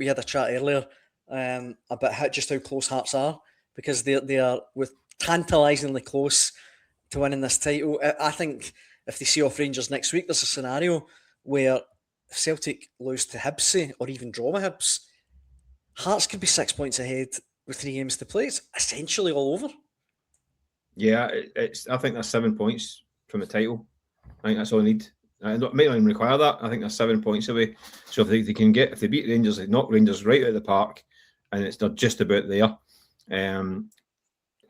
we had a chat earlier about just how close Hearts are, because they are with tantalisingly close to winning this title. I think if they see off Rangers next week, there's a scenario where if Celtic lose to Hibs, or even draw with Hibs, Hearts could be 6 points ahead with 3 games to play. It's essentially all over. Yeah, I think that's 7 points from the title. I think that's all they need. It might not even require that. I think they're 7 points away. So if they beat Rangers, they knock Rangers right out of the park, and they're just about there.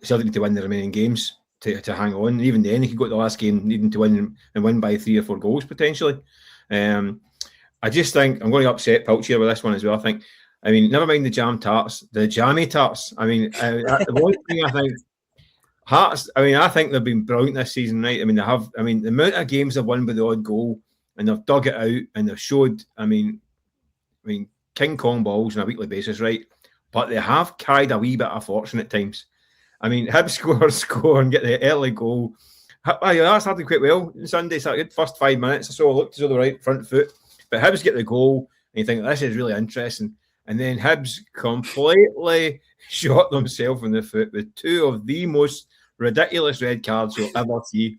Celtic need to win the remaining games to hang on. And even then, they could go to the last game needing to win by 3 or 4 goals potentially. I just think I'm going to upset Pilch here with this one as well. I mean, never mind the jammy tarts. I mean, the one thing I think. Hearts, I think they've been brilliant this season, right? I mean, they have. I mean, the amount of games they've won with the odd goal, and they've dug it out, and they've showed. I mean, King Kong balls on a weekly basis, right? But they have carried a wee bit of fortune at times. I mean, Hibs score and get the early goal. That started quite well on Sunday. So good first 5 minutes or so, looked as though the right front foot, but Hibs get the goal, and you think this is really interesting. And then Hibs completely shot themselves in the foot with 2 of the most ridiculous red cards you'll ever see.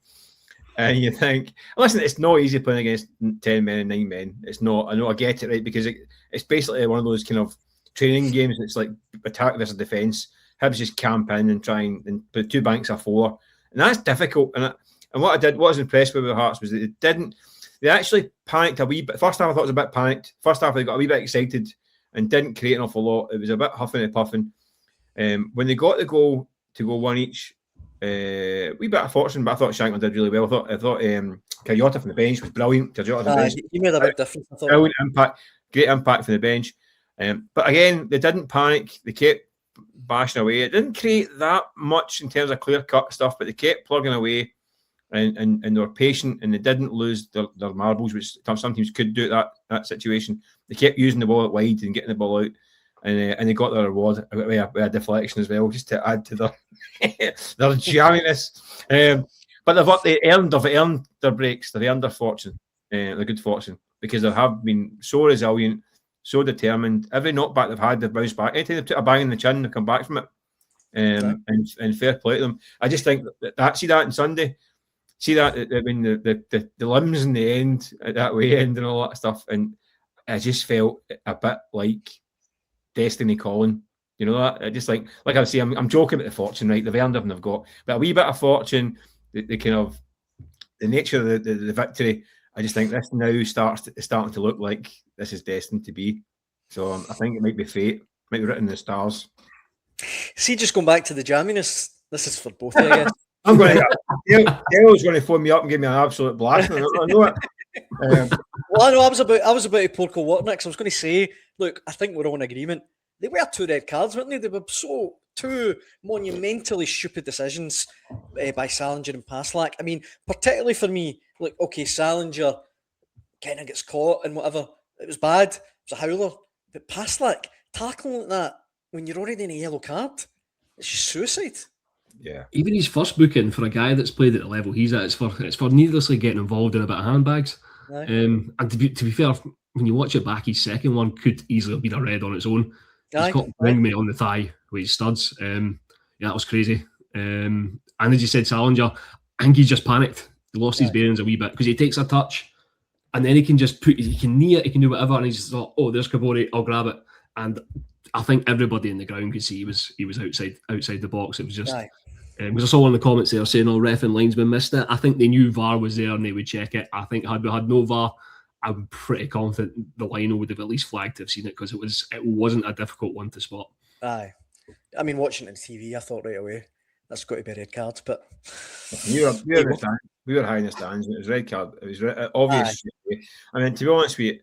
And you think, listen, it's not easy playing against 10 men and 9 men. It's not. I know, I get it, right? Because it's basically one of those kind of training games. It's like attack versus defence. Hibs just camp in and try and put 2 banks of 4. And that's difficult. And what I was impressed with Hearts was that they actually panicked a wee bit. First half I thought it was a bit panicked. First half they got a wee bit excited and didn't create an awful lot. It was a bit huffing and puffing. When they got the goal to go 1 each, wee bit of fortune, but I thought Shankland did really well. I thought Kayota from the bench was brilliant. He made a big difference. I thought. Brilliant impact, great impact from the bench. But again, they didn't panic. They kept bashing away. It didn't create that much in terms of clear-cut stuff, but they kept plugging away, and they were patient, and they didn't lose their marbles, which some teams could do at that situation. They kept using the ball out wide and getting the ball out. And they got their reward with a deflection as well, just to add to their jamminess. But they've earned their breaks. They've earned their fortune, their good fortune, because they have been so resilient, so determined. Every knockback they've had, they've bounced back. Anytime they've took a bang in the chin, they've come back from it. And fair play to them. I just think see that on Sunday. See that, I mean, the limbs in the end, at that way end and all that stuff. And I just felt a bit like destiny calling, you know that. I just like I was saying, I'm joking about the fortune, right? They've earned everything they've got, but a wee bit of fortune, the kind of the nature of the victory. I just think this now starting to look like this is destined to be. So I think it might be fate, might be written in the stars. See, just going back to the jamminess, this is for both of you, I guess. I'm going to. Dale's going to phone me up and give me an absolute blast. I know it. Well, I know I was about to pour water next. I was going to say, look, I think we're all in agreement. They were 2 red cards, weren't they? They were 2 monumentally stupid decisions by Salinger and Paslak. I mean, particularly for me, like, okay, Salinger kind of gets caught and whatever. It was bad. It was a howler. But Paslak, tackling like that when you're already in a yellow card, it's just suicide. Yeah. Even his first booking for a guy that's played at the level he's at, it's for needlessly getting involved in a bit of handbags. Right. And to be fair, when you watch it back, his second one could easily have been a red on its own. He's got Ringmate on the thigh with his studs. Yeah, that was crazy. And as you said, Salinger, I think he just panicked. He lost his bearings a wee bit because he takes a touch and then he can just he can knee it, he can do whatever, and he just thought, oh, there's Kabori, I'll grab it. And I think everybody in the ground could see he was outside the box. It was just because I saw one of the comments there saying, "Oh, ref and linesman missed it." I think they knew VAR was there and they would check it. I think had we had no VAR, I'm pretty confident the lino would have at least flagged to have seen it because it wasn't a difficult one to spot. Aye, I mean, watching it on TV, I thought right away that's got to be a red card. But we were high in the stands. And it was red card. It was obvious. I mean, to be honest with you,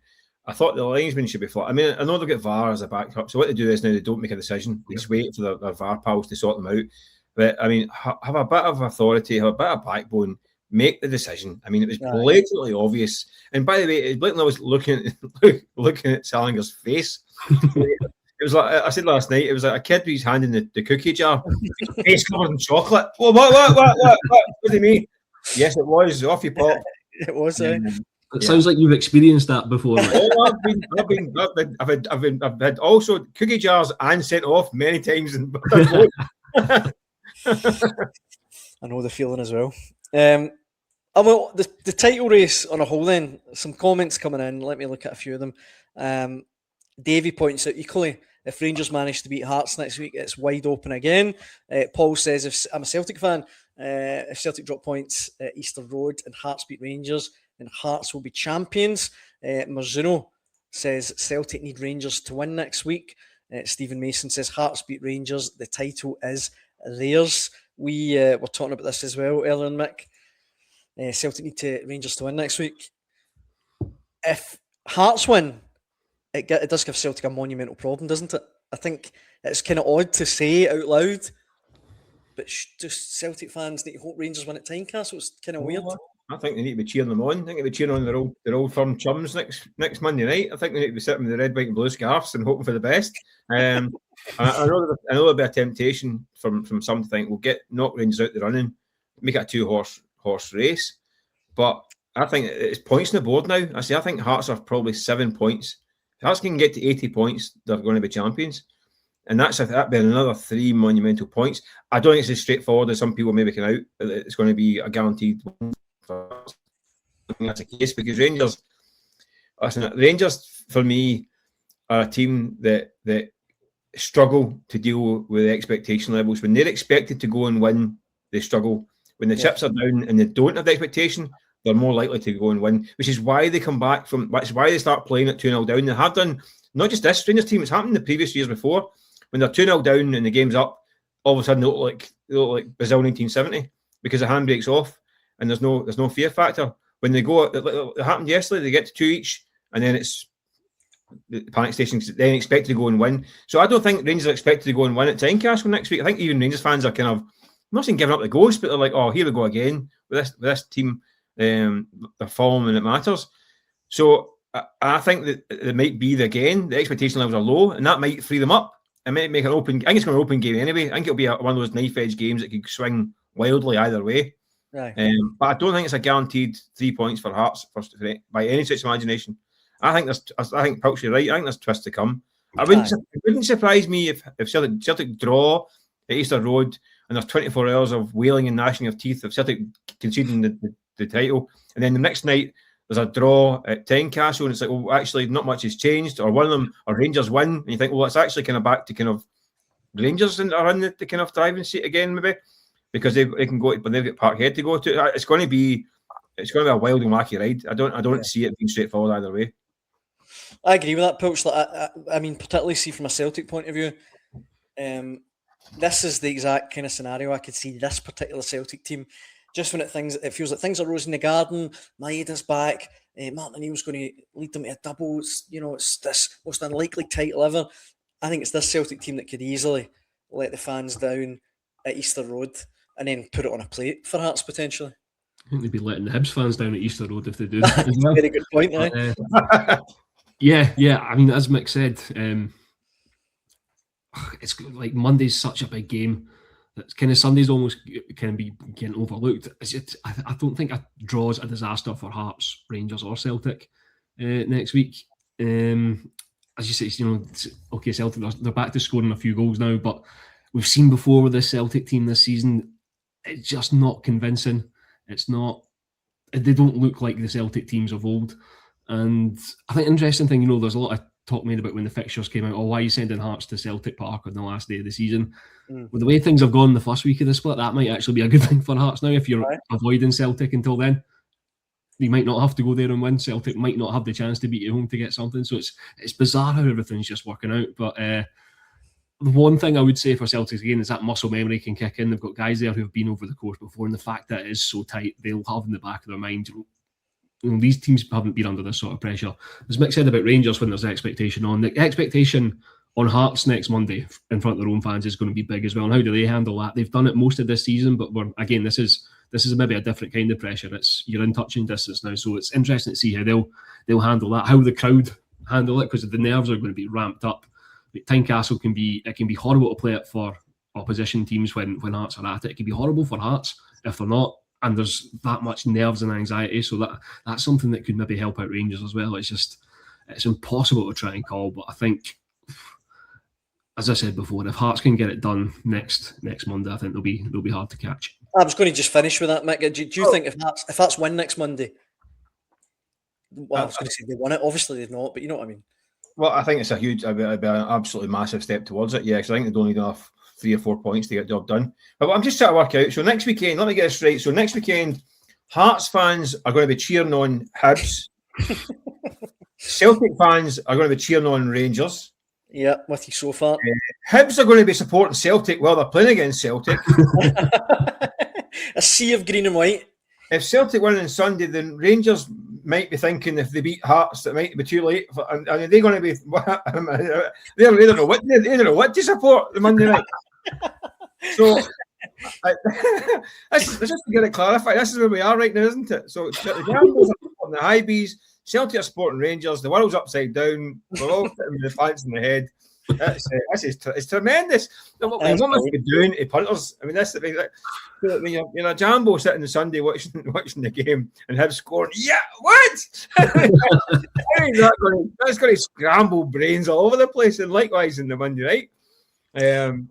I thought the linesman should be flat. I mean, I know they've got VAR as a backup. So what they do is now they don't make a decision. They just wait for their VAR pals to sort them out. But I mean, have a bit of authority, have a bit of backbone, make the decision. I mean, it was blatantly obvious. And by the way, it blatantly was looking at Salinger's face. It was like I said last night. It was like a kid with his hand in the cookie jar, his face covered in chocolate. Well, what do you mean? Yes, it was. Off you pop. It was. It sounds like you've experienced that before. Mate. Oh, I've had also cookie jars and sent off many times. I know the feeling as well. Well, the title race on a whole then, some comments coming in. Let me look at a few of them. Davey points out equally, if Rangers manage to beat Hearts next week, it's wide open again. Paul says, if I'm a Celtic fan, if Celtic drop points at Easter Road and Hearts beat Rangers, then Hearts will be champions. Marzuno says Celtic need Rangers to win next week. Stephen Mason says Hearts beat Rangers, the title is theirs. We were talking about this as well earlier in Mick. Celtic need Rangers to win next week. If Hearts win, it does give Celtic a monumental problem, doesn't it? I think it's kind of odd to say out loud, but just Celtic fans need to hope Rangers win at Tynecastle. It's kind of weird. I think they need to be cheering them on. I think they'll be cheering on their old firm chums next Monday night. I think they need to be sitting with the red, white and blue scarves and hoping for the best. I know there'll be a temptation from some to think we'll knock Rangers out the running, make it a two-horse race. But I think it's points on the board now. I think Hearts are probably 7 points. If Hearts can get to 80 points, they're going to be champions. And that'd be another 3 monumental points. I don't think it's as straightforward as some people may be making out. It's going to be a guaranteed win. I think that's the case because Rangers for me are a team that struggle to deal with the expectation levels. When they're expected to go and win, they struggle. When the chips are down and they don't have the expectation, they're more likely to go and win, which is why they come back which is why they start playing at 2-0 down. They have done, not just this Rangers team, it's happened in the previous years before. When they're 2-0 down and the game's up, all of a sudden they look like Brazil 1970 because the handbrake's off and there's no fear factor. When they go, it happened yesterday, they get to 2 each and then it's the panic stations then expected to go and win. So I don't think Rangers are expected to go and win at Tynecastle next week. I think even Rangers fans are kind of, I'm not saying giving up the ghost, but they're like, oh, here we go again with this team. They're falling when it matters. So I think that it might be the expectation levels are low, and that might free them up. It might make an open. I think it's going to be an open game anyway. I think it'll be one of those knife edge games that could swing wildly either way. Right. But I don't think it's a guaranteed 3 points for Hearts by any stretch of imagination. I think Pilch's right. I think there's twists to come. It wouldn't surprise me if Celtic draw at Easter Road and there's 24 hours of wailing and gnashing of teeth of Celtic conceding the title, and then the next night there's a draw at Tynecastle and it's like, well, actually not much has changed, or one of them, or Rangers win, and you think, well, it's actually kind of back to kind of Rangers are in the kind of driving seat again, maybe because they can go, but they've got Parkhead to go to. It's going to be a wild and wacky ride. I don't see it being straightforward either way. I agree with that, Pilch. I mean, particularly see from a Celtic point of view, this is the exact kind of scenario I could see this particular Celtic team. Just when it feels like things are rosy in the garden, Maeda's back, Martin O'Neill's going to lead them to a double. It's this most unlikely title ever. I think it's this Celtic team that could easily let the fans down at Easter Road and then put it on a plate for Hearts potentially. I think they'd be letting the Hibs fans down at Easter Road if they do that. That's a very good point, Yeah. I mean, as Mick said, it's like Monday's such a big game. It's kind of Sunday's almost kind of be getting overlooked. I don't think a draw's a disaster for Hearts, Rangers, or Celtic next week. As you say, okay, Celtic they're back to scoring a few goals now, but we've seen before with this Celtic team this season, it's just not convincing. It's not. They don't look like the Celtic teams of old. And I think interesting thing, there's a lot of talk made about when the fixtures came out. Oh, why are you sending Hearts to Celtic Park on the last day of the season? With the way things have gone the first week of the split, that might actually be a good thing for Hearts now. If you're avoiding Celtic until then, you might not have to go there and win. Celtic might not have the chance to beat you home to get something. So it's bizarre how everything's just working out. But the one thing I would say for Celtics again is that muscle memory can kick in. They've got guys there who've been over the course before, and the fact that it is so tight, they'll have in the back of their mind, these teams haven't been under this sort of pressure. As Mick said about Rangers, when there's expectation on, the expectation on Hearts next Monday in front of their own fans is going to be big as well. And how do they handle that? They've done it most of this season, but this is maybe a different kind of pressure. You're in touching distance now, so it's interesting to see how they'll handle that, how the crowd handle it, because the nerves are going to be ramped up. Tynecastle can be horrible to play it for opposition teams when Hearts are at it. It can be horrible for Hearts if they're not. and there's that much nerves and anxiety. So that's something that could maybe help out Rangers as well. It's impossible to try and call, but I think, as I said before, if Hearts can get it done next Monday, I think they'll be hard to catch. I was going to just finish with that, Mick. Do you think if Hearts win next Monday? Well, I was going to say they won it. Obviously, they've not, but you know what I mean. Well, I think it's it'd be an absolutely massive step towards it. Yeah, because I think they don't need enough 3 or 4 points to get the job done. But I'm just trying to work out. So next weekend, let me get it straight. So next weekend, Hearts fans are going to be cheering on Hibs. Celtic fans are going to be cheering on Rangers. Yeah, with you so far. Hibs are going to be supporting Celtic while they're playing against Celtic. A sea of green and white. If Celtic win on Sunday, then Rangers might be thinking if they beat Hearts, it might be too late. And are they going to be? They don't know what to support the Monday night. So let's just get it clarified. This is where we are right now, isn't it? So the Jambos are supporting the Hibs, Celtic are supporting Rangers. The world's upside down. We're all sitting with the pants in the head. It's tremendous. What must we be doing to punters? I mean, that's the thing. When you're a Jambo sitting on Sunday watching the game and have scoring, yeah, what? That's going to scramble brains all over the place, and likewise in the Monday night.